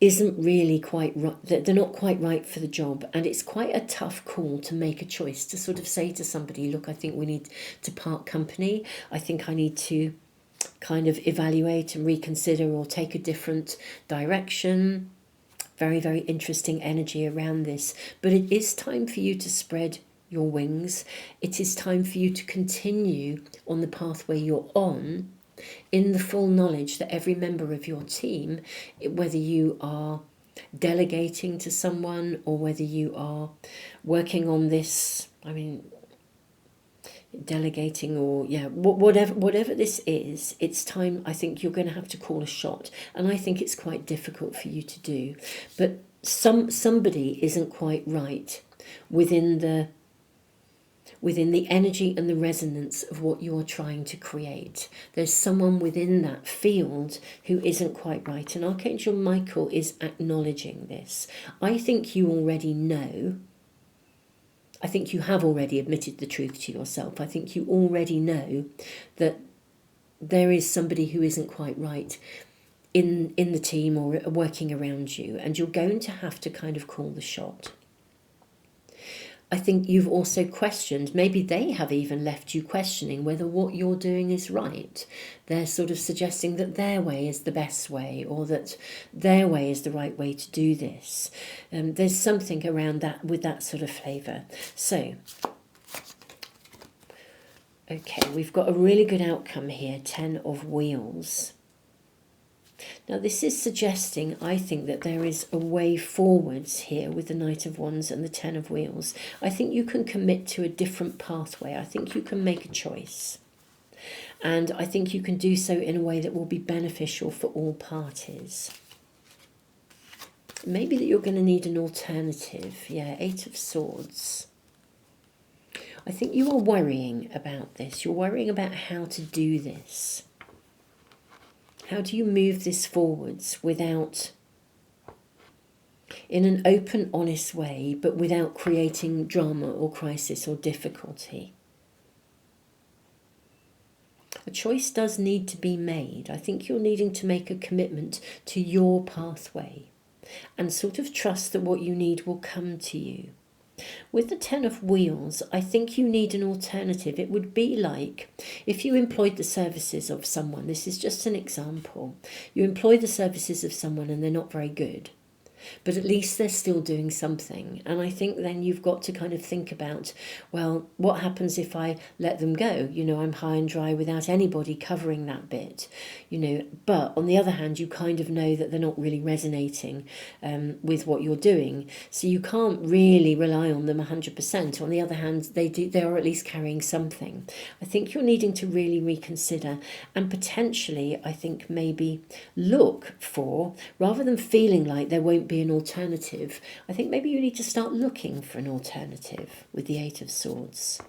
isn't really quite right. They're not quite right for the job, and it's quite a tough call to make a choice, to sort of say to somebody, look, I think we need to part company. I think I need to kind of evaluate and reconsider or take a different direction. Very, very interesting energy around this. But it is time for you to spread your wings. It is time for you to continue on the pathway you're on, in the full knowledge that every member of your team, whether you are delegating to someone or whether you are working on this, delegating or whatever this is, it's time. I think you're going to have to call a shot, and I think it's quite difficult for you to do. But somebody isn't quite right within the energy and the resonance of what you're trying to create. There's someone within that field who isn't quite right. And Archangel Michael is acknowledging this. I think you already know. I think you have already admitted the truth to yourself. I think you already know that there is somebody who isn't quite right in the team or working around you. And you're going to have to kind of call the shot. I think you've also questioned, maybe they have even left you questioning whether what you're doing is right. They're sort of suggesting that their way is the best way, or that their way is the right way to do this. There's something around that with that sort of flavour. So, okay, we've got a really good outcome here, 10 of Wheels. Now this is suggesting, I think, that there is a way forwards here with the Knight of Wands and the 10 of Wheels. I think you can commit to a different pathway. I think you can make a choice. And I think you can do so in a way that will be beneficial for all parties. Maybe that you're going to need an alternative. Yeah, 8 of Swords. I think you are worrying about this. You're worrying about how to do this. How do you move this forwards without, in an open, honest way, but without creating drama or crisis or difficulty? A choice does need to be made. I think you're needing to make a commitment to your pathway and sort of trust that what you need will come to you. With the 10 of Wheels, I think you need an alternative. It would be like if you employed the services of someone. This is just an example. You employ the services of someone and they're not very good, but at least they're still doing something. And I think then you've got to kind of think about, well, what happens if I let them go? You know, I'm high and dry without anybody covering that bit, you know. But on the other hand, you kind of know that they're not really resonating with what you're doing. So you can't really rely on them 100%. On the other hand, they are at least carrying something. I think you're needing to really reconsider and potentially, I think, maybe look for, rather than feeling like there won't be an alternative, I think maybe you need to start looking for an alternative with the 8 of Swords.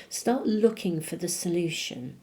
Start looking for the solution.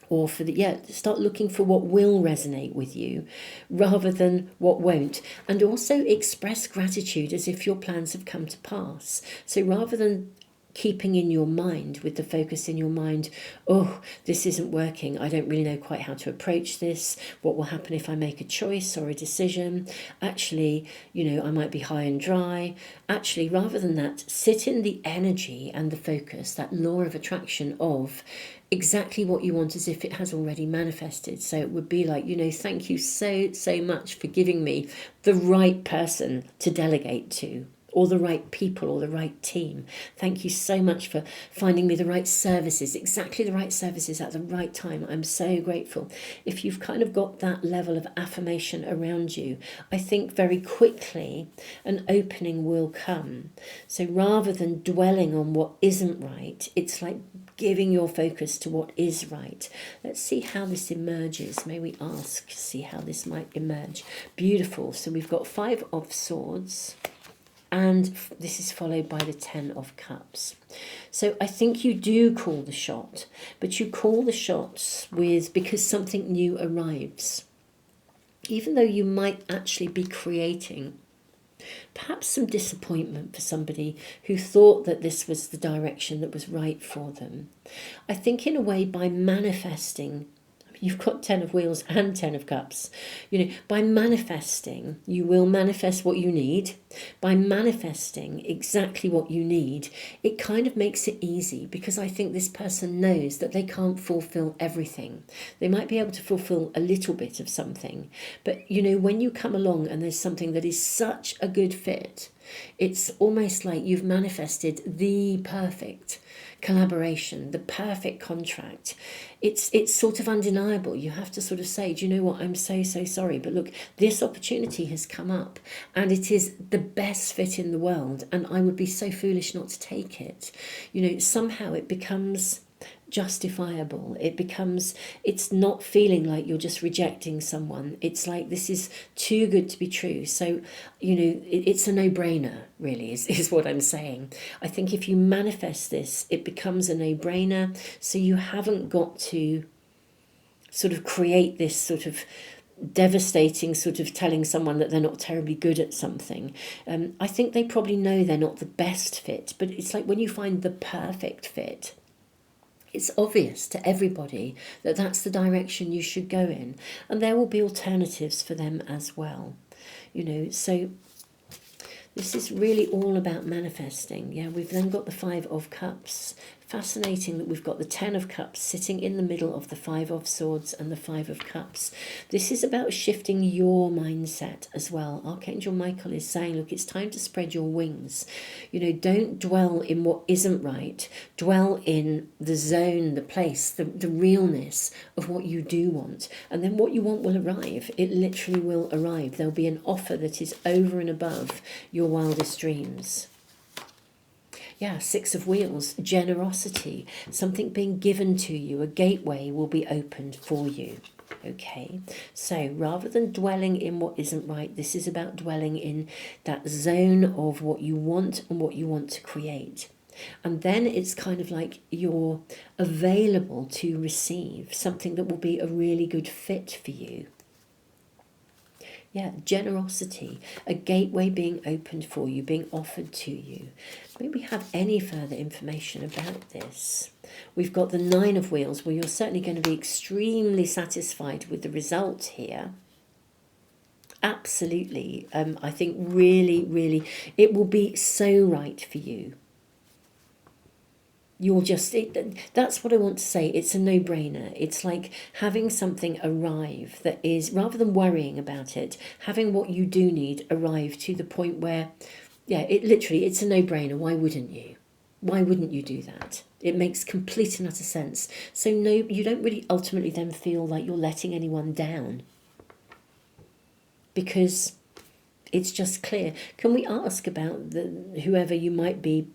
or for the, yeah, start looking for what will resonate with you rather than what won't. And also express gratitude as if your plans have come to pass. So rather than keeping in your mind, with the focus in your mind, oh, this isn't working, I don't really know quite how to approach this, what will happen if I make a choice or a decision, actually, I might be high and dry. Actually, rather than that, sit in the energy and the focus, that law of attraction of exactly what you want as if it has already manifested. So it would be like, thank you so much for giving me the right person to delegate to, or the right people, or the right team. Thank you so much for finding me the right services, exactly the right services at the right time. I'm so grateful. If you've kind of got that level of affirmation around you, I think very quickly an opening will come. So rather than dwelling on what isn't right, it's like giving your focus to what is right. Let's see how this emerges. May we ask, see how this might emerge. Beautiful. So we've got 5 of Swords, and this is followed by the 10 of Cups. So I think you do call the shot, but you call the shots because something new arrives. Even though you might actually be creating perhaps some disappointment for somebody who thought that this was the direction that was right for them. I think in a way, by manifesting, you've got 10 of Wheels and 10 of Cups. By manifesting, you will manifest what you need. By manifesting exactly what you need, it kind of makes it easy, because I think this person knows that they can't fulfill everything. They might be able to fulfill a little bit of something. But, when you come along and there's something that is such a good fit, it's almost like you've manifested the perfect collaboration, the perfect contract. It's sort of undeniable. You have to sort of say, do you know what, I'm so sorry, but look, this opportunity has come up and it is the best fit in the world, and I would be so foolish not to take it. Somehow it becomes justifiable. It's not feeling like you're just rejecting someone. It's like, this is too good to be true. So, it's a no-brainer, really, is what I'm saying. I think if you manifest this, it becomes a no-brainer. So you haven't got to sort of create this sort of devastating sort of telling someone that they're not terribly good at something. I think they probably know they're not the best fit, but it's like when you find the perfect fit, it's obvious to everybody that that's the direction you should go in. And there will be alternatives for them as well. So this is really all about manifesting. Yeah, we've then got the 5 of Cups. Fascinating that we've got the 10 of Cups sitting in the middle of the 5 of Swords and the 5 of Cups. This is about shifting your mindset as well. Archangel Michael is saying, look, it's time to spread your wings. Don't dwell in what isn't right. Dwell in the zone, the place, the realness of what you do want. And then what you want will arrive. It literally will arrive. There'll be an offer that is over and above your wildest dreams. Yeah, 6 of Wheels, generosity, something being given to you, a gateway will be opened for you. Okay, so rather than dwelling in what isn't right, this is about dwelling in that zone of what you want and what you want to create. And then it's kind of like you're available to receive something that will be a really good fit for you. Yeah, generosity, a gateway being opened for you, being offered to you. Maybe have any further information about this. We've got the 9 of Wheels, where you're certainly going to be extremely satisfied with the result here. Absolutely. I think really, it will be so right for you. That's what I want to say. It's a no-brainer. It's like having something arrive that is, rather than worrying about it, having what you do need arrive to the point where, it's a no-brainer. Why wouldn't you? Why wouldn't you do that? It makes complete and utter sense. So no, you don't really ultimately then feel like you're letting anyone down, because it's just clear. Can we ask about whoever you might be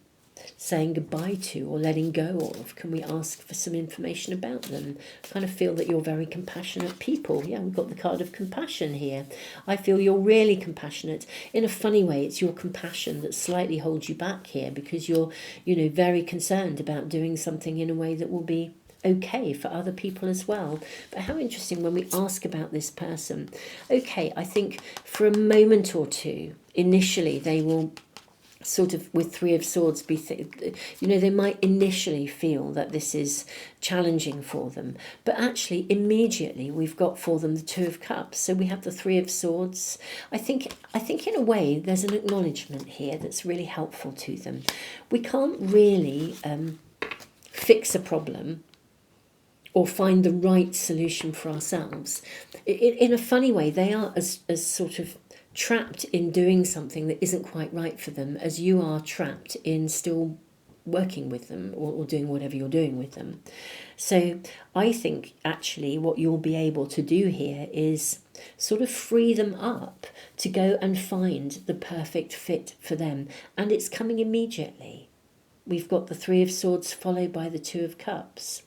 saying goodbye to or letting go of? Can we ask for some information about them? Kind of feel that you're very compassionate people. Yeah, we've got the card of compassion here. I feel you're really compassionate. In a funny way, it's your compassion that slightly holds you back here, because you're, very concerned about doing something in a way that will be okay for other people as well. But how interesting when we ask about this person. Okay, I think for a moment or two, initially they will sort of, with Three of Swords, they might initially feel that this is challenging for them, but actually immediately we've got for them the Two of Cups. So we have the Three of Swords. I think in a way there's an acknowledgement here that's really helpful to them. We can't really fix a problem or find the right solution for ourselves. In a funny way, they are as sort of trapped in doing something that isn't quite right for them as you are trapped in still working with them or doing whatever you're doing with them. So I think actually what you'll be able to do here is sort of free them up to go and find the perfect fit for them. And it's coming immediately. We've got the Three of Swords followed by the Two of Cups.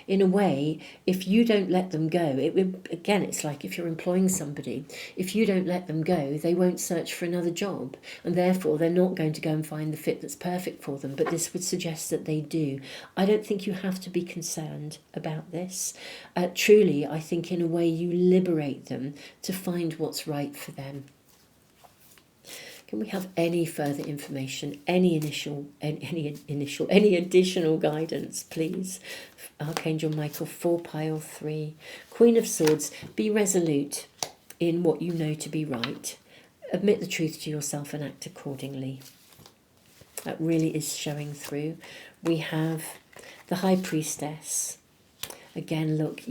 In a way, if you don't let them go, it's like if you're employing somebody, if you don't let them go, they won't search for another job, and therefore they're not going to go and find the fit that's perfect for them. But this would suggest that they do. I don't think you have to be concerned about this. Truly, I think in a way you liberate them to find what's right for them. Can we have any further information, any additional guidance, please? Archangel Michael for pile 3. Queen of Swords, be resolute in what you know to be right. Admit the truth to yourself and act accordingly. That really is showing through. We have the High Priestess. Again, look,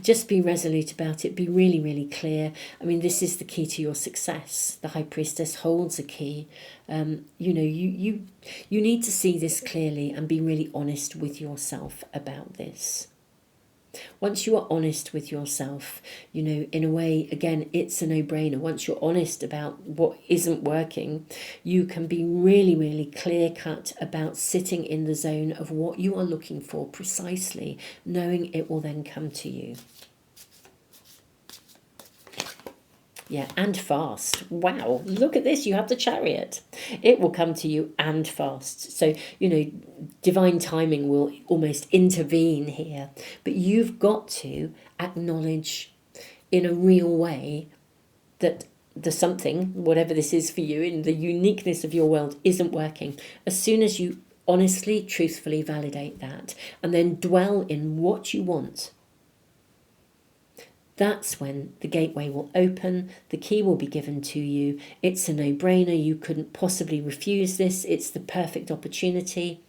just be resolute about it. Be really, really clear. I mean, this is the key to your success. The High Priestess holds a key. You need to see this clearly and be really honest with yourself about this. Once you are honest with yourself, in a way, again, it's a no-brainer. Once you're honest about what isn't working, you can be really, really clear-cut about sitting in the zone of what you are looking for precisely, knowing it will then come to you. Yeah, and fast. Wow, look at this. You have the Chariot. It will come to you and fast. So, divine timing will almost intervene here. But you've got to acknowledge in a real way that the something, whatever this is for you, in the uniqueness of your world, isn't working. As soon as you honestly, truthfully validate that and then dwell in what you want, that's when the gateway will open, the key will be given to you. It's a no-brainer. You couldn't possibly refuse this. It's the perfect opportunity.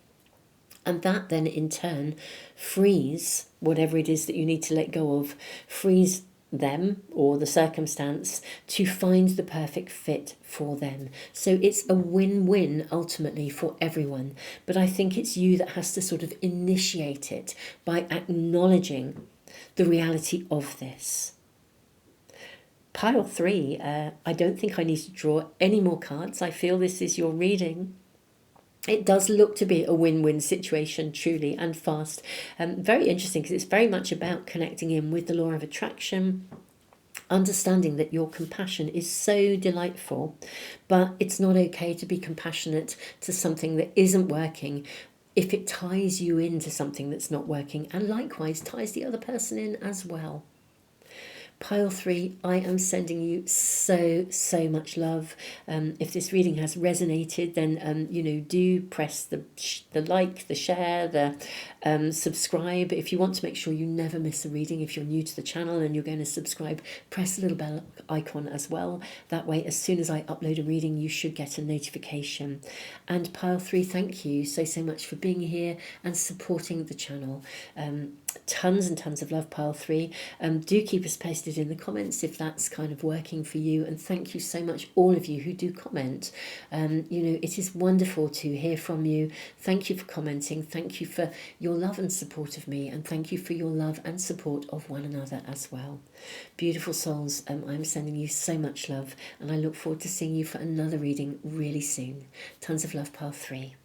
And that then in turn frees whatever it is that you need to let go of, frees them or the circumstance to find the perfect fit for them. So it's a win-win ultimately for everyone. But I think it's you that has to sort of initiate it by acknowledging the reality of this. Pile 3, I don't think I need to draw any more cards. I feel this is your reading. It does look to be a win-win situation, truly, and fast. Very interesting because it's very much about connecting in with the law of attraction, understanding that your compassion is so delightful, but it's not okay to be compassionate to something that isn't working if it ties you into something that's not working, and likewise ties the other person in as well. Pile 3, I am sending you so much love. If this reading has resonated, then do press the like, the share, the subscribe. If you want to make sure you never miss a reading, if you're new to the channel and you're going to subscribe, press the little bell icon as well. That way, as soon as I upload a reading, you should get a notification. And Pile 3, thank you so much for being here and supporting the channel. Tons and tons of love, Pile 3. Do keep us posted in the comments if that's kind of working for you, and thank you so much all of you who do comment. It is wonderful to hear from you. Thank you for commenting, thank you for your love and support of me, and thank you for your love and support of one another as well. Beautiful souls, I'm sending you so much love, and I look forward to seeing you for another reading really soon. Tons of love, Pile 3.